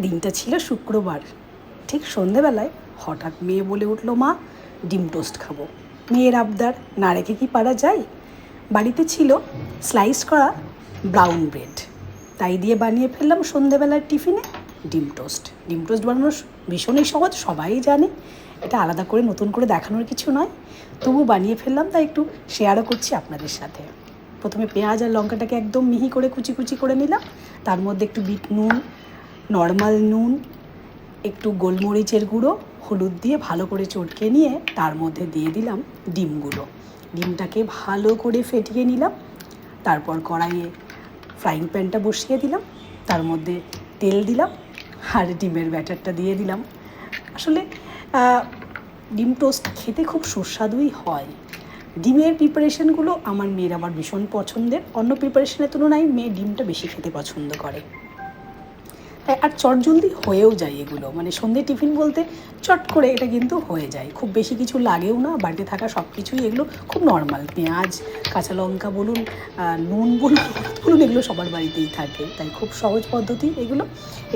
দিনটা ছিল শুক্রবার। ঠিক সন্ধেবেলায় হঠাৎ মেয়ে বলে উঠল, মা ডিম টোস্ট খাবো। মেয়ের আবদার, না রেখে কি পারা যায়? বাড়িতে ছিল স্লাইস করা ব্রাউন ব্রেড, তাই দিয়ে বানিয়ে ফেললাম সন্ধেবেলার টিফিনে ডিম টোস্ট। ডিম টোস্ট বানানো ভীষণই সহজ, সবাই জানে, এটা আলাদা করে নতুন করে দেখানোর কিছু নয়। তবু বানিয়ে ফেললাম, তাই একটু শেয়ারও করছি আপনাদের সাথে। প্রথমে পেঁয়াজ আর লঙ্কাটাকে একদম মিহি করে কুচি কুচি করে নিলাম। তার মধ্যে একটু বিট নুন, নর্মাল নুন, একটু গোলমরিচের গুঁড়ো, হলুদ দিয়ে ভালো করে চটকে নিয়ে তার মধ্যে দিয়ে দিলাম ডিমগুলো। ডিমটাকে ভালো করে ফেটিয়ে নিলাম। তারপর কড়াইয়ে ফ্রাইং প্যানটা বসিয়ে দিলাম, তার মধ্যে তেল দিলাম আর ডিমের ব্যাটারটা দিয়ে দিলাম। আসলে ডিম টোস্ট খেতে খুব সুস্বাদুই হয়। ডিমের প্রিপারেশনগুলো আমার মেয়ের আবার ভীষণ পছন্দের। অন্য প্রিপারেশনের তুলনায় মেয়ে ডিমটা বেশি খেতে পছন্দ করে, তাই আর চটজলদি হয়েও যায় এগুলো। মানে সন্ধ্যে টিফিন বলতে চট করে এটা কিন্তু হয়ে যায়, খুব বেশি কিছু লাগেও না। বাড়িতে থাকা সব কিছুই এগুলো খুব নর্মাল, পেঁয়াজ, কাঁচা লঙ্কা বলুন, নুন বলুন, এগুলো সবার বাড়িতেই থাকে, তাই খুব সহজ পদ্ধতি এগুলো।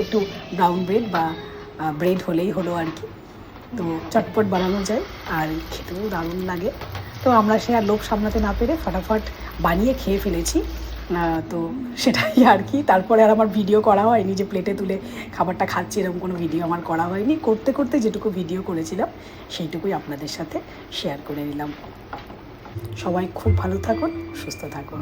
একটু ব্রাউন ব্রেড বা ব্রেড হলেই হলো আর কি, তো চটপট বানানো যায় আর খেতেও দারুণ লাগে। তো আমরা সে আর লোভ সামলাতে না পেরে ফটাফট বানিয়ে খেয়ে ফেলেছি। তো সেটাই আর কি। তারপরে আর আমার ভিডিও করা হয়নি যে প্লেটে তুলে খাবারটা খাচ্ছি, এরকম কোনো ভিডিও আমার করা হয়নি। করতে করতে যেটুকু ভিডিও করেছিলাম সেইটুকুই আপনাদের সাথে শেয়ার করে নিলাম। সবাই খুব ভালো থাকুন, সুস্থ থাকুন।